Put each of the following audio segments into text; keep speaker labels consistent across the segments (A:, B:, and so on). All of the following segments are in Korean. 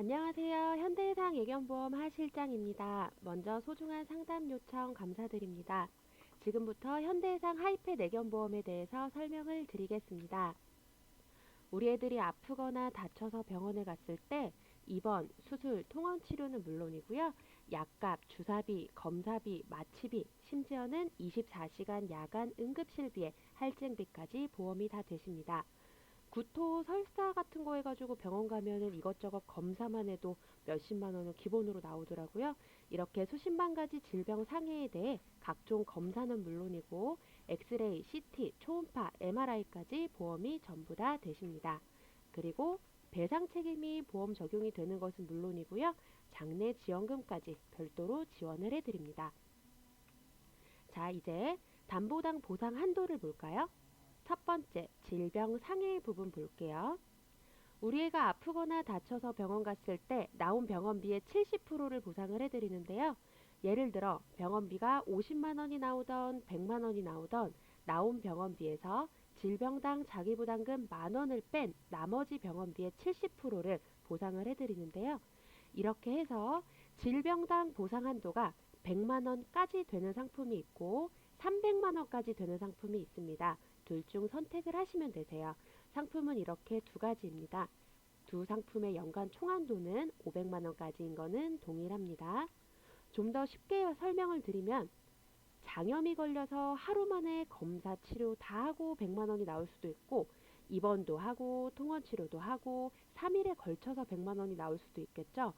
A: 안녕하세요. 현대해상 예견보험 하실장입니다. 먼저 소중한 상담 요청 감사드립니다. 지금부터 현대해상 하이패 예견보험에 대해서 설명을 드리겠습니다. 우리 애들이 아프거나 다쳐서 병원에 갔을 때 입원, 수술, 통원 치료는 물론이고요. 약값, 주사비, 검사비, 마취비, 심지어는 24시간 야간 응급실비에 할증비까지 보험이 다 되십니다. 구토, 설사 같은 거 해가지고 병원 가면은 이것저것 검사만 해도 몇십만 원은 기본으로 나오더라고요. 이렇게 수십만 가지 질병 상해에 대해 각종 검사는 물론이고 엑스레이, CT, 초음파, MRI까지 보험이 전부 다 되십니다. 그리고 배상 책임이 보험 적용이 되는 것은 물론이고요. 장래 지원금까지 별도로 지원을 해드립니다. 자, 이제 담보당 보상 한도를 볼까요? 첫 번째, 질병 상해 부분 볼게요. 우리 애가 아프거나 다쳐서 병원 갔을 때 나온 병원비의 70%를 보상을 해드리는데요. 예를 들어 병원비가 50만 원이 나오던 100만 원이 나오던 나온 병원비에서 질병당 자기부담금 만 원을 뺀 나머지 병원비의 70%를 보상을 해드리는데요. 이렇게 해서 질병당 보상 한도가 100만 원까지 되는 상품이 있고 300만 원까지 되는 상품이 있습니다. 둘 중 선택을 하시면 되세요. 상품은 이렇게 두 가지입니다. 두 상품의 연간 총한도는 500만 원까지인 거는 동일합니다. 좀 더 쉽게 설명을 드리면 장염이 걸려서 하루 만에 검사 치료 다 하고 100만 원이 나올 수도 있고 입원도 하고 통원 치료도 하고 3일에 걸쳐서 100만 원이 나올 수도 있겠죠.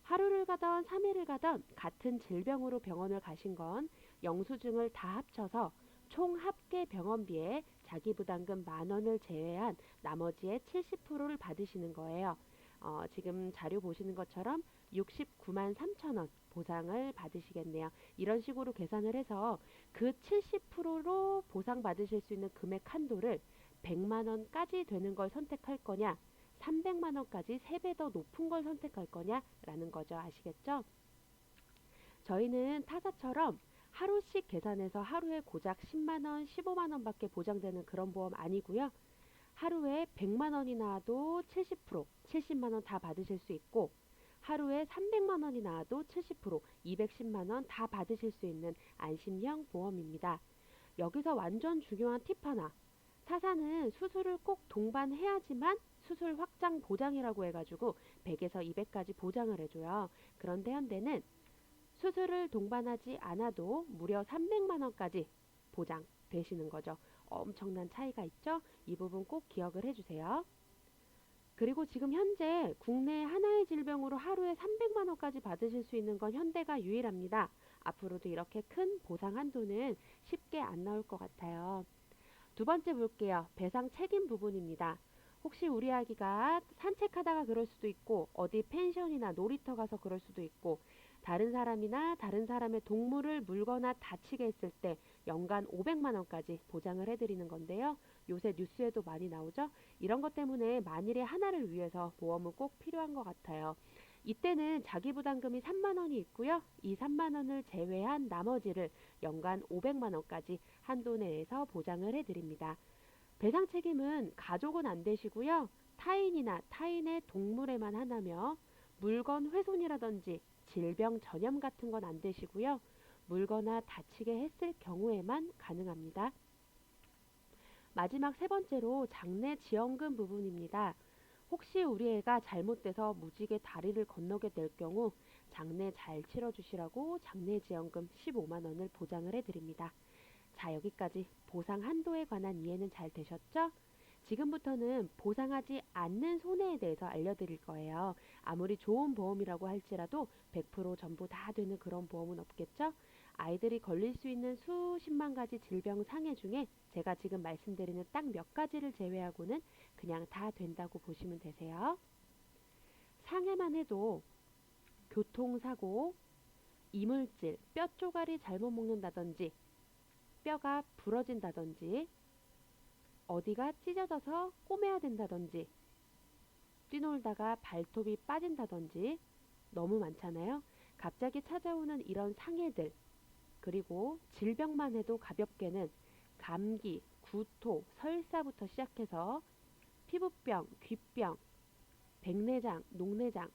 A: 하루를 가던 3일을 가던 같은 질병으로 병원을 가신 건 영수증을 다 합쳐서 총 합계 병원비에 자기 부담금 만 원을 제외한 나머지의 70%를 받으시는 거예요. 지금 자료 보시는 것처럼 69만 3천 원 보상을 받으시겠네요. 이런 식으로 계산을 해서 그 70%로 보상받으실 수 있는 금액 한도를 100만 원까지 되는 걸 선택할 거냐 300만 원까지 3배 더 높은 걸 선택할 거냐라는 거죠. 아시겠죠? 저희는 타사처럼 하루씩 계산해서 하루에 고작 10만 원, 15만 원밖에 보장되는 그런 보험 아니고요. 하루에 100만 원이 나와도 70%, 70만 원 다 받으실 수 있고 하루에 300만 원이 나와도 70%, 210만 원 다 받으실 수 있는 안심형 보험입니다. 여기서 완전 중요한 팁 하나. 타사는 수술을 꼭 동반해야지만 수술 확장 보장이라고 해가지고 100에서 200까지 보장을 해줘요. 그런데 현대는 수술을 동반하지 않아도 무려 300만 원까지 보장되시는 거죠. 엄청난 차이가 있죠? 이 부분 꼭 기억을 해주세요. 그리고 지금 현재 국내 하나의 질병으로 하루에 300만 원까지 받으실 수 있는 건 현대가 유일합니다. 앞으로도 이렇게 큰 보상 한도는 쉽게 안 나올 것 같아요. 두 번째 볼게요. 배상 책임 부분입니다. 혹시 우리 아기가 산책하다가 그럴 수도 있고 어디 펜션이나 놀이터 가서 그럴 수도 있고 다른 사람이나 다른 사람의 동물을 물거나 다치게 했을 때 연간 500만 원까지 보장을 해드리는 건데요. 요새 뉴스에도 많이 나오죠. 이런 것 때문에 만일의 하나를 위해서 보험은 꼭 필요한 것 같아요. 이때는 자기부담금이 3만 원이 있고요. 이 3만 원을 제외한 나머지를 연간 500만 원까지 한도 내에서 보장을 해드립니다. 배상 책임은 가족은 안 되시고요. 타인이나 타인의 동물에만 하나며 물건 훼손이라든지 질병 전염 같은 건 안 되시고요. 물거나 다치게 했을 경우에만 가능합니다. 마지막 세 번째로 장래 지원금 부분입니다. 혹시 우리 애가 잘못돼서 무지개 다리를 건너게 될 경우 장래 잘 치러주시라고 장래지원금 15만 원을 보장을 해드립니다. 자, 여기까지 보상 한도에 관한 이해는 잘 되셨죠? 지금부터는 보상하지 않는 손해에 대해서 알려드릴 거예요. 아무리 좋은 보험이라고 할지라도 100% 전부 다 되는 그런 보험은 없겠죠? 아이들이 걸릴 수 있는 수십만 가지 질병 상해 중에 제가 지금 말씀드리는 딱 몇 가지를 제외하고는 그냥 다 된다고 보시면 되세요. 상해만 해도 교통사고, 이물질, 뼈 쪼가리 잘못 먹는다든지 뼈가 부러진다든지 어디가 찢어져서 꼬매야 된다든지 뛰놀다가 발톱이 빠진다든지 너무 많잖아요. 갑자기 찾아오는 이런 상해들 그리고 질병만 해도 가볍게는 감기, 구토, 설사부터 시작해서 피부병, 귀병, 백내장, 녹내장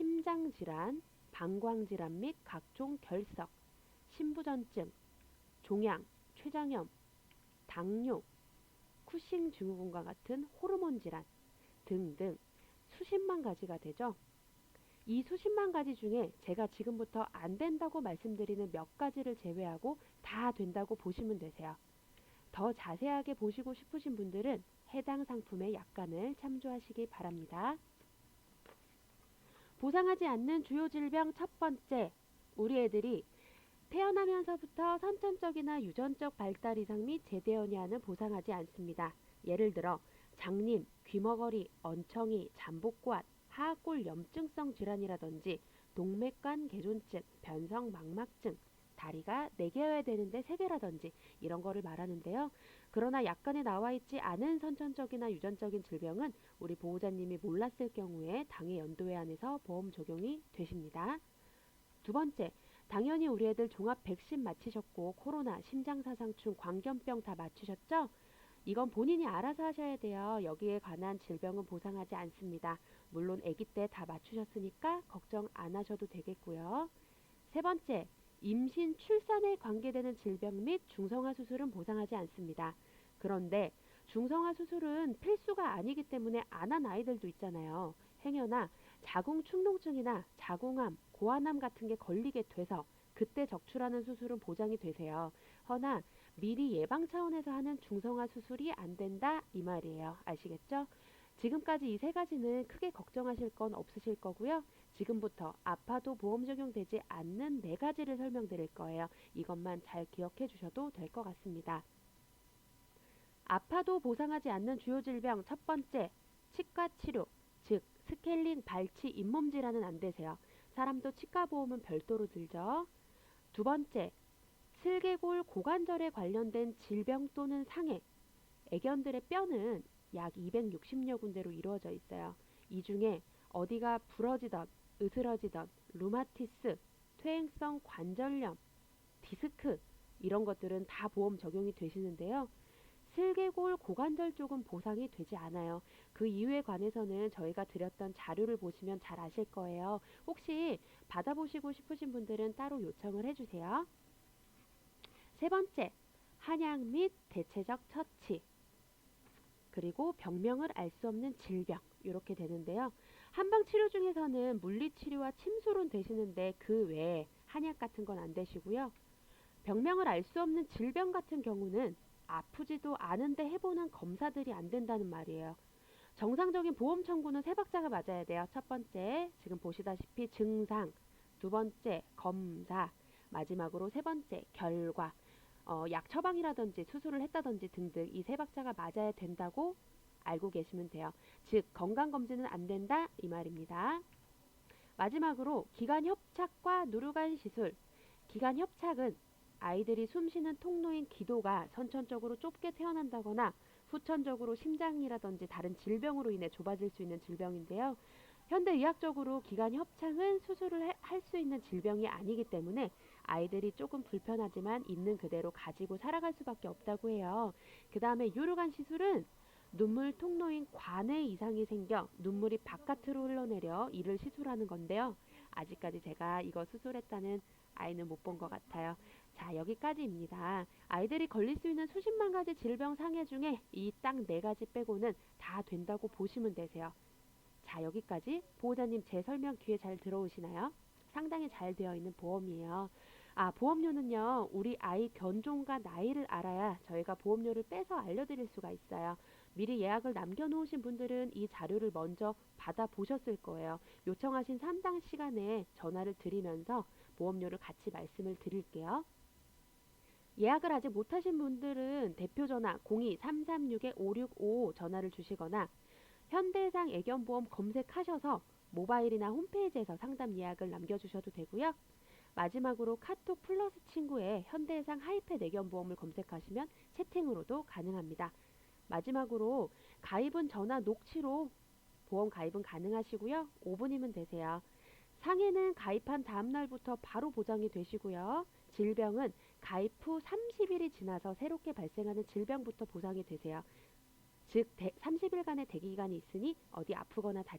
A: 심장질환, 방광질환 및 각종 결석, 신부전증, 종양, 췌장염, 당뇨, 쿠싱 증후군과 같은 호르몬 질환 등등 수십만 가지가 되죠. 이 수십만 가지 중에 제가 지금부터 안 된다고 말씀드리는 몇 가지를 제외하고 다 된다고 보시면 되세요. 더 자세하게 보시고 싶으신 분들은 해당 상품의 약관을 참조하시기 바랍니다. 보상하지 않는 주요 질병 첫 번째, 우리 애들이 태어나면서부터 선천적이나 유전적 발달 이상 및 제대연이하는 보상하지 않습니다. 예를 들어 장님, 귀머거리, 얹청이, 잠복관, 하악골 염증성 질환이라든지 동맥관 개존증, 변성 망막증, 다리가 4개여야 되는데 3개라든지 이런 거를 말하는데요. 그러나 약관에 나와 있지 않은 선천적이나 유전적인 질병은 우리 보호자님이 몰랐을 경우에 당해 연도에 한해서 보험 적용이 되십니다. 두 번째, 당연히 우리 애들 종합 백신 맞히셨고 코로나, 심장사상충, 광견병 다 맞추셨죠? 이건 본인이 알아서 하셔야 돼요. 여기에 관한 질병은 보상하지 않습니다. 물론 아기 때 다 맞추셨으니까 걱정 안 하셔도 되겠고요. 세 번째, 임신, 출산에 관계되는 질병 및 중성화 수술은 보상하지 않습니다. 그런데 중성화 수술은 필수가 아니기 때문에 안 한 아이들도 있잖아요. 행여나 자궁축농증이나 자궁암, 고환암 같은 게 걸리게 돼서 그때 적출하는 수술은 보장이 되세요. 허나 미리 예방 차원에서 하는 중성화 수술이 안 된다 이 말이에요. 아시겠죠? 지금까지 이 세 가지는 크게 걱정하실 건 없으실 거고요. 지금부터 아파도 보험 적용되지 않는 네 가지를 설명드릴 거예요. 이것만 잘 기억해 주셔도 될 것 같습니다. 아파도 보상하지 않는 주요 질병 첫 번째, 치과 치료, 즉 스케일링, 발치, 잇몸 질환은 안 되세요. 사람도 치과 보험은 별도로 들죠. 두 번째, 슬개골 고관절에 관련된 질병 또는 상해. 애견들의 뼈는 약 260여 군데로 이루어져 있어요. 이 중에 어디가 부러지던, 으스러지던, 루마티스, 퇴행성 관절염, 디스크 이런 것들은 다 보험 적용이 되시는데요. 슬개골 고관절 쪽은 보상이 되지 않아요. 그 이유에 관해서는 저희가 드렸던 자료를 보시면 잘 아실 거예요. 혹시 받아보시고 싶으신 분들은 따로 요청을 해주세요. 세 번째, 한약 및 대체적 처치, 그리고 병명을 알 수 없는 질병 이렇게 되는데요. 한방 치료 중에서는 물리치료와 침술은 되시는데 그 외에 한약 같은 건 안 되시고요. 병명을 알 수 없는 질병 같은 경우는 아프지도 않은데 해보는 검사들이 안 된다는 말이에요. 정상적인 보험 청구는 세 박자가 맞아야 돼요. 첫 번째, 지금 보시다시피 증상, 두 번째, 검사, 마지막으로 세 번째, 결과. 약 처방이라든지 수술을 했다든지 등등 이 세 박자가 맞아야 된다고 알고 계시면 돼요. 즉 건강검진은 안 된다 이 말입니다. 마지막으로 기관협착과 누르간 시술. 기관협착은 아이들이 숨쉬는 통로인 기도가 선천적으로 좁게 태어난다거나 후천적으로 심장이라든지 다른 질병으로 인해 좁아질 수 있는 질병인데요. 현대의학적으로 기관협착은 수술을 할 수 있는 질병이 아니기 때문에 아이들이 조금 불편하지만 있는 그대로 가지고 살아갈 수밖에 없다고 해요. 그 다음에 유르간 시술은 눈물 통로인 관에 이상이 생겨 눈물이 바깥으로 흘러내려 이를 시술하는 건데요. 아직까지 제가 이거 수술했다는 아이는 못 본 것 같아요. 자, 여기까지입니다. 아이들이 걸릴 수 있는 수십만 가지 질병 상해 중에 이 딱 4가지 빼고는 다 된다고 보시면 되세요. 자, 여기까지. 보호자님 제 설명 귀에 잘 들어오시나요? 상당히 잘 되어 있는 보험이에요. 보험료는요, 우리 아이 견종과 나이를 알아야 저희가 보험료를 빼서 알려드릴 수가 있어요. 미리 예약을 남겨놓으신 분들은 이 자료를 먼저 받아보셨을 거예요. 요청하신 상당 시간에 전화를 드리면서 보험료를 같이 말씀을 드릴게요. 예약을 아직 못하신 분들은 대표전화 02-336-5655 전화를 주시거나 현대해상 애견보험 검색하셔서 모바일이나 홈페이지에서 상담 예약을 남겨주셔도 되고요. 마지막으로 카톡 플러스 친구에 현대해상 하이펫 애견보험을 검색하시면 채팅으로도 가능합니다. 마지막으로 가입은 전화 녹취로 보험 가입은 가능하시고요. 5분이면 되세요. 상해는 가입한 다음 날부터 바로 보장이 되시고요. 질병은 가입 후 30일이 지나서 새롭게 발생하는 질병부터 보상이 되세요. 즉 30일간의 대기기간이 있으니 어디 아프거나 다치